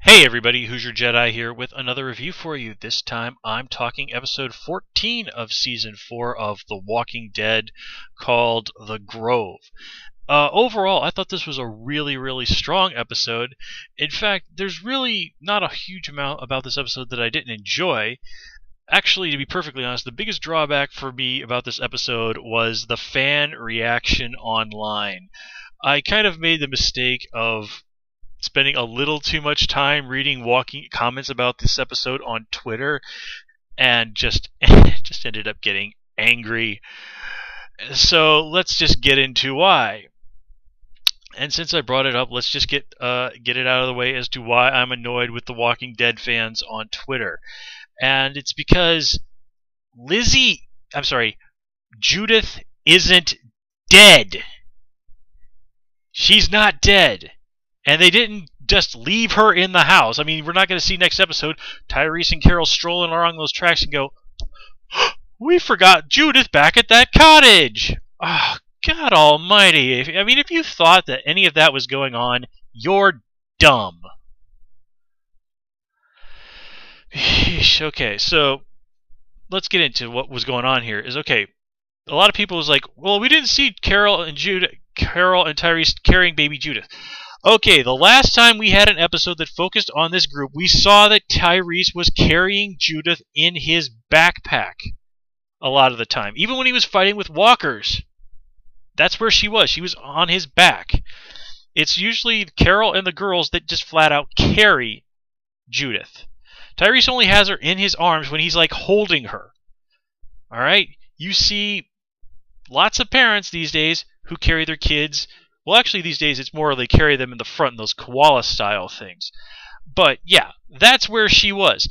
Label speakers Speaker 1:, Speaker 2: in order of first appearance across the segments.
Speaker 1: Hey everybody, Hoosier Jedi here with another review for you. This time I'm talking episode 14 of season 4 of The Walking Dead called The Grove. Overall, I thought this was a really strong episode. In fact, there's really not a huge amount about this episode that I didn't enjoy. Actually, to be perfectly honest, the biggest drawback for me about this episode was the fan reaction online. I kind of made the mistake of spending a little too much time reading walking comments about this episode on Twitter and just ended up getting angry. So let's just get into why. And since I brought it up, let's just get it out of the way as to why I'm annoyed with the Walking Dead fans on Twitter. And it's because Judith isn't dead. She's not dead. And they didn't just leave her in the house. I mean, we're not going to see next episode Tyrese and Carol strolling along those tracks and go, we forgot Judith back at that cottage. Oh, God almighty. If you thought that any of that was going on, you're dumb. Okay, so let's get into what was going on here. A lot of people was like, well, we didn't see Carol and Tyrese carrying baby Judith. Okay, the last time we had an episode that focused on this group, we saw that Tyrese was carrying Judith in his backpack a lot of the time. Even when he was fighting with walkers, that's where she was. She was on his back. It's usually Carol and the girls that just flat out carry Judith. Tyrese only has her in his arms when he's like holding her. Alright? You see lots of parents these days who carry their kids. Well, actually, these days it's more they carry them in the front in those koala-style things. But, yeah, that's where she was.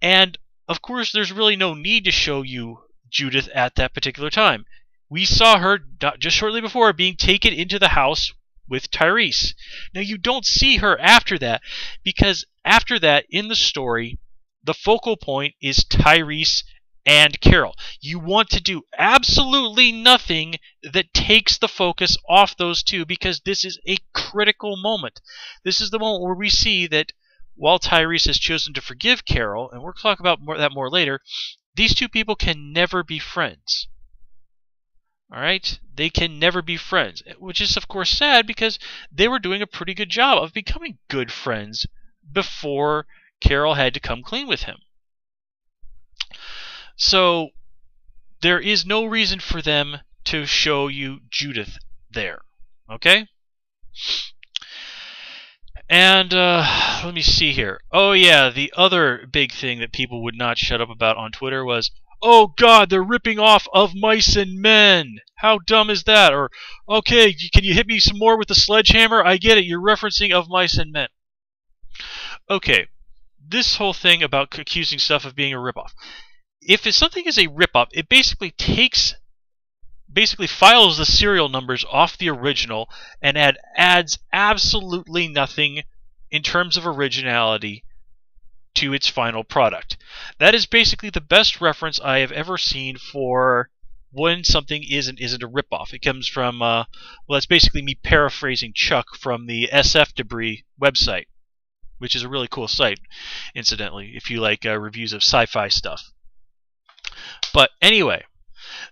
Speaker 1: And, of course, there's really no need to show you Judith at that particular time. We saw her just shortly before being taken into the house with Tyrese. Now, you don't see her after that, because after that, in the story, the focal point is Tyrese and Carol. You want to do absolutely nothing that takes the focus off those two, because this is a critical moment. This is the moment where we see that while Tyrese has chosen to forgive Carol, and we'll talk about that more later, these two people can never be friends. Alright? They can never be friends, which is of course sad because they were doing a pretty good job of becoming good friends before Carol had to come clean with him. So, there is no reason for them to show you Judith there. Okay? And, let me see here. Oh yeah, the other big thing that people would not shut up about on Twitter was, oh God, they're ripping off Of Mice and Men! How dumb is that? Or, okay, can you hit me some more with the sledgehammer? I get it, you're referencing Of Mice and Men. Okay, this whole thing about accusing stuff of being a ripoff. If something is a ripoff, it basically files the serial numbers off the original and adds absolutely nothing in terms of originality to its final product. That is basically the best reference I have ever seen for when something isn't a ripoff. It comes from, well, that's basically me paraphrasing Chuck from the SF Debris website, which is a really cool site, incidentally, if you like reviews of sci-fi stuff. But anyway,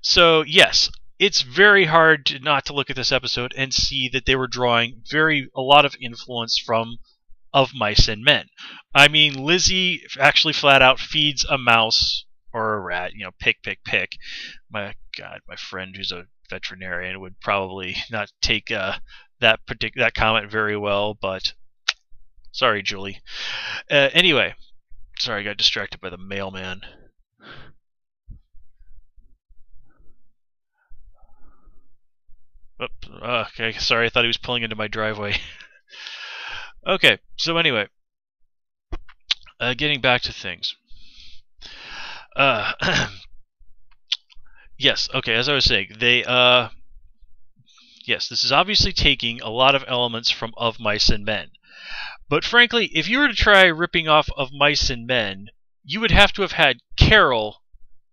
Speaker 1: so yes, it's very hard not to look at this episode and see that they were drawing a lot of influence from Of Mice and Men. I mean, Lizzie actually flat out feeds a mouse or a rat, pick. My God, my friend who's a veterinarian would probably not take that comment very well, but sorry, Julie. Anyway, sorry, I got distracted by the mailman. Okay, sorry, I thought he was pulling into my driveway. Okay, so anyway, getting back to things. Yes, okay, as I was saying, yes, this is obviously taking a lot of elements from Of Mice and Men. But frankly, if you were to try ripping off Of Mice and Men, you would have to have had Carol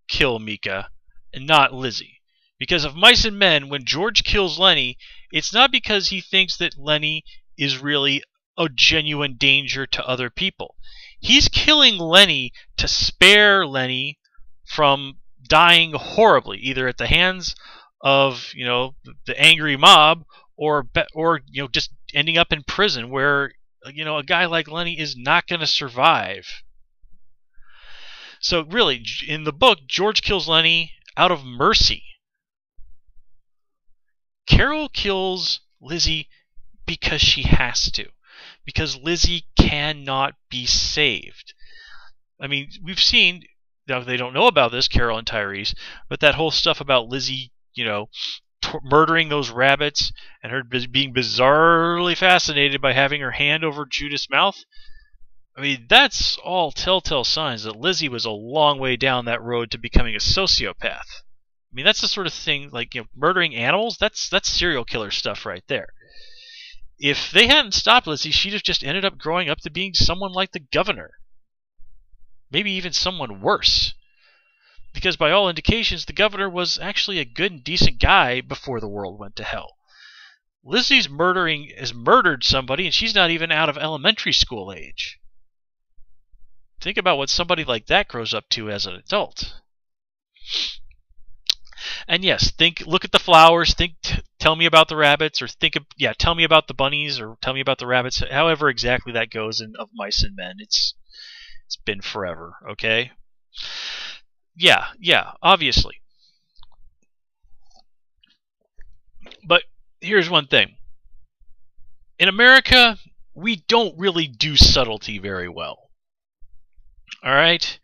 Speaker 1: kill Micah and not Lizzie. Because Of Mice and Men, when George kills Lenny, it's not because he thinks that Lenny is really a genuine danger to other people. He's killing Lenny to spare Lenny from dying horribly, either at the hands of the angry mob, or just ending up in prison, where a guy like Lenny is not going to survive. So really, in the book, George kills Lenny out of mercy. Carol kills Lizzie because she has to. Because Lizzie cannot be saved. I mean, we've seen, now they don't know about this, Carol and Tyrese, but that whole stuff about Lizzie, murdering those rabbits and her being bizarrely fascinated by having her hand over Judith's mouth. I mean, that's all telltale signs that Lizzie was a long way down that road to becoming a sociopath. I mean, that's the sort of thing, like, murdering animals, that's serial killer stuff right there. If they hadn't stopped Lizzie, she'd have just ended up growing up to being someone like the governor. Maybe even someone worse. Because by all indications, the governor was actually a good and decent guy before the world went to hell. Lizzie's has murdered somebody, and she's not even out of elementary school age. Think about what somebody like that grows up to as an adult. And yes, look at the flowers, tell me about the rabbits, or tell me about the bunnies, or tell me about the rabbits, however exactly that goes in Of Mice and Men. It's been forever, okay? Yeah, obviously. But here's one thing. In America, we don't really do subtlety very well. Alright?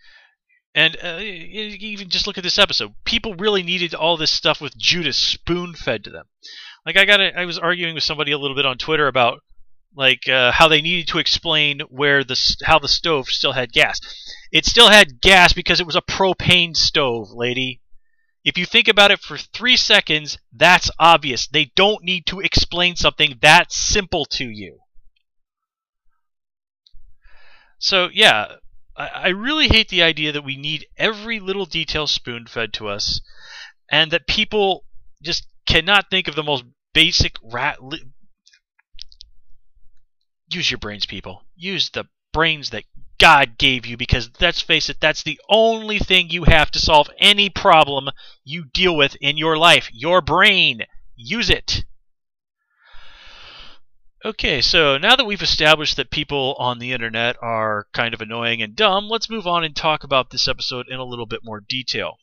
Speaker 1: And even just look at this episode. People really needed all this stuff with Judith spoon-fed to them. Like, I was arguing with somebody a little bit on Twitter about how they needed to explain how the stove still had gas. It still had gas because it was a propane stove, lady. If you think about it for 3 seconds, that's obvious. They don't need to explain something that simple to you. So, yeah, I really hate the idea that we need every little detail spoon-fed to us, and that people just cannot think of the most basic Use your brains, people. Use the brains that God gave you, because let's face it, that's the only thing you have to solve any problem you deal with in your life. Your brain. Use it. Okay, so now that we've established that people on the internet are kind of annoying and dumb, let's move on and talk about this episode in a little bit more detail.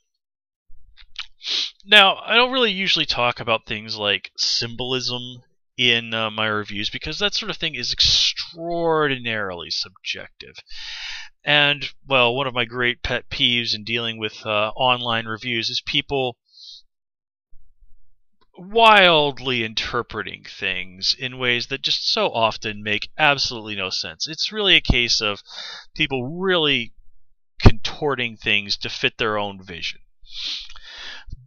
Speaker 1: Now, I don't really usually talk about things like symbolism in my reviews, because that sort of thing is extraordinarily subjective. And, well, one of my great pet peeves in dealing with online reviews is people wildly interpreting things in ways that just so often make absolutely no sense. It's really a case of people really contorting things to fit their own vision.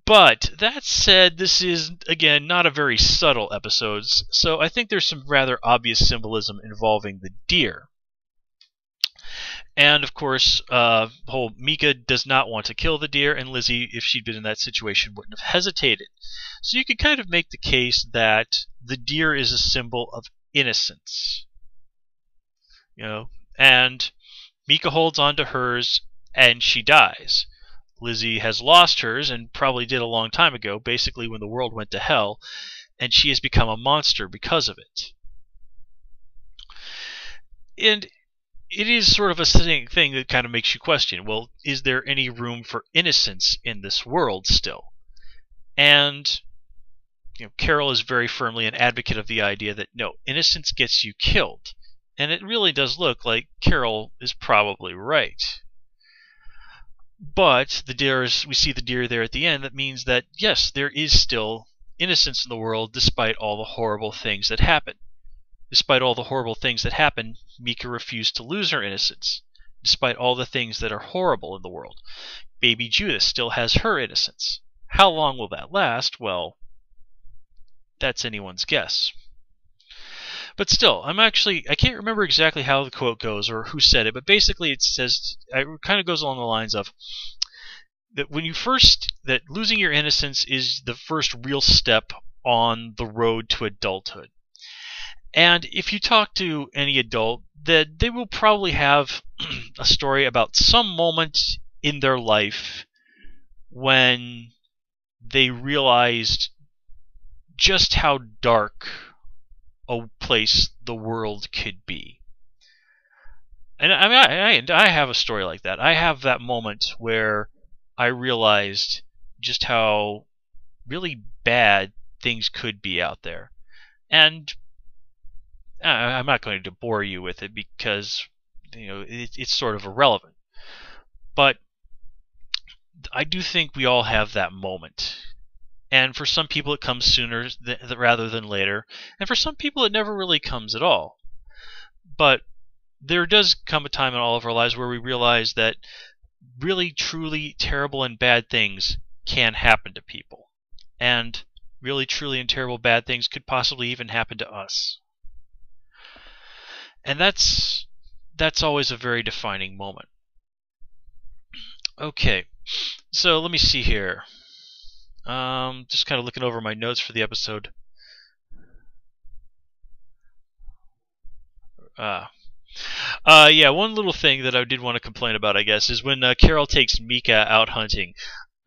Speaker 1: But that said, this is, again, not a very subtle episode, so I think there's some rather obvious symbolism involving the deer. And, of course, Mika does not want to kill the deer, and Lizzie, if she'd been in that situation, wouldn't have hesitated. So you could kind of make the case that the deer is a symbol of innocence. And Mika holds on to hers, and she dies. Lizzie has lost hers, and probably did a long time ago, basically when the world went to hell, and she has become a monster because of it. And it is sort of a thing that kind of makes you question, well, is there any room for innocence in this world still? And Carol is very firmly an advocate of the idea that, no, innocence gets you killed. And it really does look like Carol is probably right. But we see the deer there at the end. That means that, yes, there is still innocence in the world despite all the horrible things that happen. Despite all the horrible things that happen, Mika refused to lose her innocence. Despite all the things that are horrible in the world, baby Judith still has her innocence. How long will that last? Well, that's anyone's guess. But still, I can't remember exactly how the quote goes or who said it, but basically it kind of goes along the lines of that that losing your innocence is the first real step on the road to adulthood. And if you talk to any adult, that they will probably have a story about some moment in their life when they realized just how dark a place the world could be. And I mean, I have a story like that. I have that moment where I realized just how really bad things could be out there. And I'm not going to bore you with it because it's sort of irrelevant. But I do think we all have that moment. And for some people it comes sooner rather than later. And for some people it never really comes at all. But there does come a time in all of our lives where we realize that really, truly terrible and bad things can happen to people. And really, truly and terrible bad things could possibly even happen to us. And that's always a very defining moment. Okay, so let me see here. Just kind of looking over my notes for the episode. Yeah, one little thing that I did want to complain about, I guess, is when Carol takes Mika out hunting.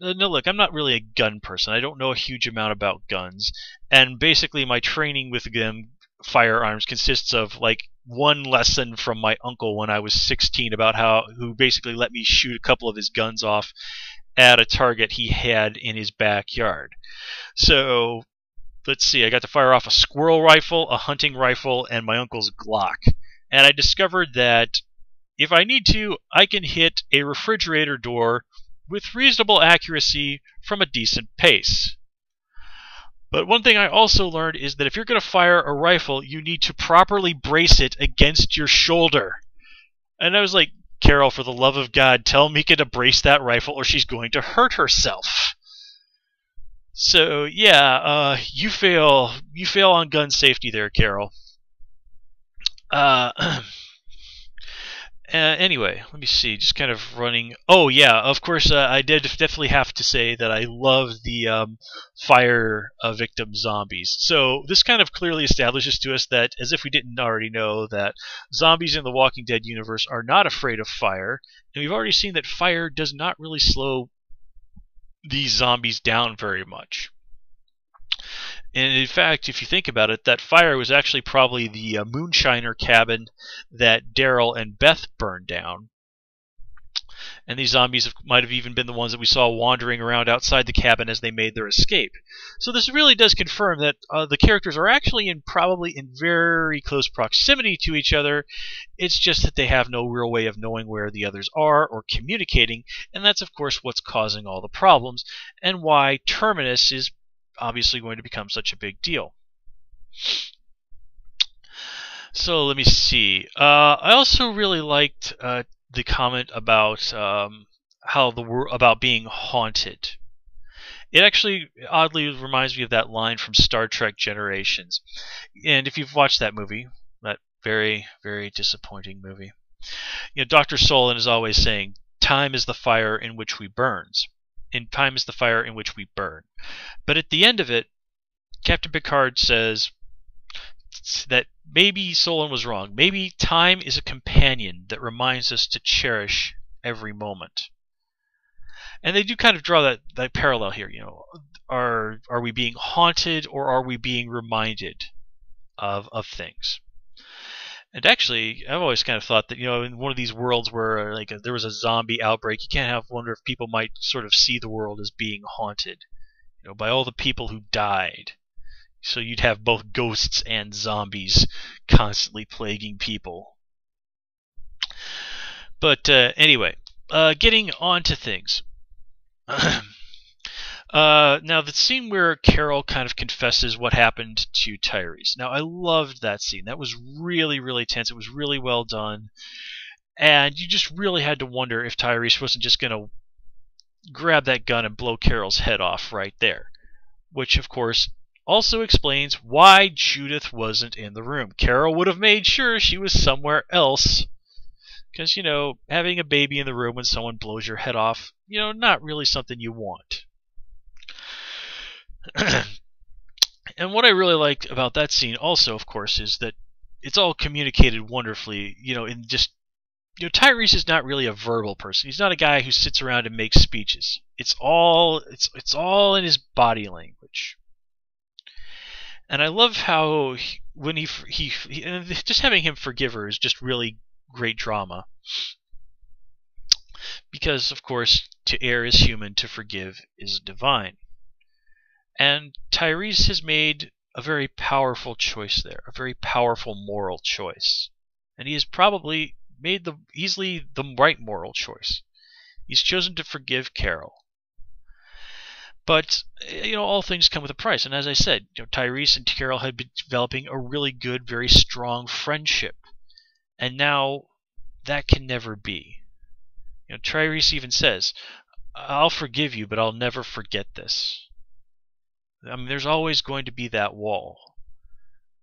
Speaker 1: No, look, I'm not really a gun person. I don't know a huge amount about guns. And basically my training with them firearms consists of like one lesson from my uncle when I was 16 about who basically let me shoot a couple of his guns off at a target he had in his backyard. So let's see, I got to fire off a squirrel rifle, a hunting rifle, and my uncle's Glock. And I discovered that if I need to, I can hit a refrigerator door with reasonable accuracy from a decent pace. But one thing I also learned is that if you're going to fire a rifle, you need to properly brace it against your shoulder. And I was like, Carol, for the love of God, tell Mika to brace that rifle or she's going to hurt herself. So yeah, you fail on gun safety there, Carol. Anyway, let me see. Just kind of running. Oh yeah, of course. I did definitely have to say that I love the fire victim zombies. So this kind of clearly establishes to us that, as if we didn't already know, that zombies in the Walking Dead universe are not afraid of fire, and we've already seen that fire does not really slow these zombies down very much. And in fact, if you think about it, that fire was actually probably the moonshiner cabin that Daryl and Beth burned down. And these zombies might have even been the ones that we saw wandering around outside the cabin as they made their escape. So this really does confirm that the characters are actually probably in very close proximity to each other. It's just that they have no real way of knowing where the others are or communicating, and that's of course what's causing all the problems, and why Terminus is obviously going to become such a big deal. So let me see. I also really liked the comment about about being haunted. It actually oddly reminds me of that line from Star Trek Generations. And if you've watched that movie, that very, very disappointing movie, Dr. Solon is always saying, "Time is the fire in which we burns." And time is the fire in which we burn. But at the end of it, Captain Picard says that maybe Solon was wrong. Maybe time is a companion that reminds us to cherish every moment. And they do kind of draw that parallel here. Are we being haunted or are we being reminded of things? And actually, I've always kind of thought that, in one of these worlds where there was a zombie outbreak, you can't help wonder if people might sort of see the world as being haunted, by all the people who died. So you'd have both ghosts and zombies constantly plaguing people. But anyway, getting on to things. Now, the scene where Carol kind of confesses what happened to Tyrese. Now, I loved that scene. That was really, really tense. It was really well done. And you just really had to wonder if Tyrese wasn't just going to grab that gun and blow Carol's head off right there. Which, of course, also explains why Judith wasn't in the room. Carol would have made sure she was somewhere else. Because, having a baby in the room when someone blows your head off, not really something you want. And what I really liked about that scene also, of course, is that it's all communicated wonderfully, in just Tyrese is not really a verbal person. He's not a guy who sits around and makes speeches. It's all in his body language. And I love how when he and just having him forgive her is just really great drama. Because of course, to err is human, to forgive is divine. And Tyrese has made a very powerful choice there, a very powerful moral choice. And he has probably made easily the right moral choice. He's chosen to forgive Carol. But, all things come with a price. And as I said, Tyrese and Carol had been developing a really good, very strong friendship. And now that can never be. Tyrese even says, I'll forgive you, but I'll never forget this. I mean, there's always going to be that wall.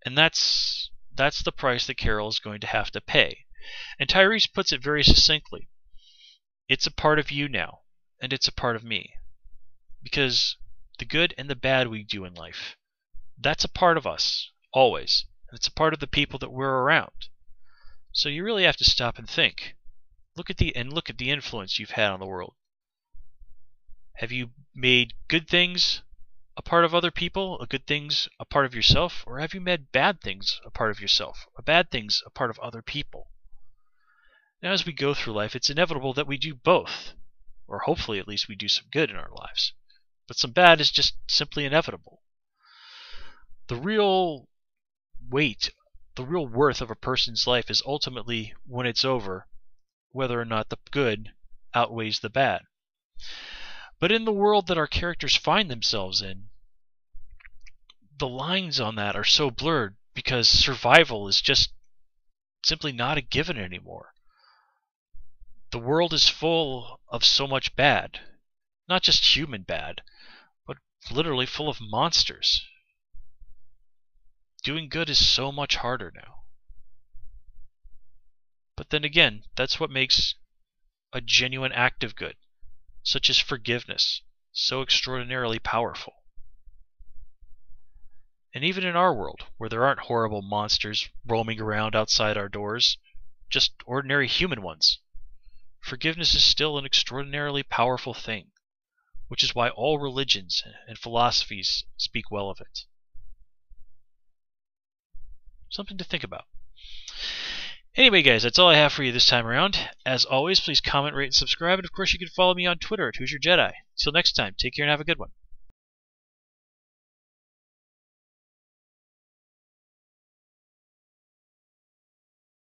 Speaker 1: And that's the price that Carol is going to have to pay. And Tyrese puts it very succinctly. It's a part of you now, and it's a part of me. Because the good and the bad we do in life, that's a part of us, always. And it's a part of the people that we're around. So you really have to stop and think. Look at the influence you've had on the world. Have you made good things a part of other people, good things a part of yourself, or have you made bad things a part of yourself, or bad things a part of other people? Now, as we go through life, it's inevitable that we do both, or hopefully at least we do some good in our lives. But some bad is just simply inevitable. The real weight, the real worth of a person's life is ultimately, when it's over, whether or not the good outweighs the bad. But in the world that our characters find themselves in, the lines on that are so blurred because survival is just simply not a given anymore. The world is full of so much bad. Not just human bad, but literally full of monsters. Doing good is so much harder now. But then again, that's what makes a genuine act of good, such as forgiveness, so extraordinarily powerful. And even in our world, where there aren't horrible monsters roaming around outside our doors, just ordinary human ones, forgiveness is still an extraordinarily powerful thing, which is why all religions and philosophies speak well of it. Something to think about. Anyway, guys, that's all I have for you this time around. As always, please comment, rate, and subscribe. And of course, you can follow me on Twitter at Who's Your Jedi. Till next time, take care and have a good one.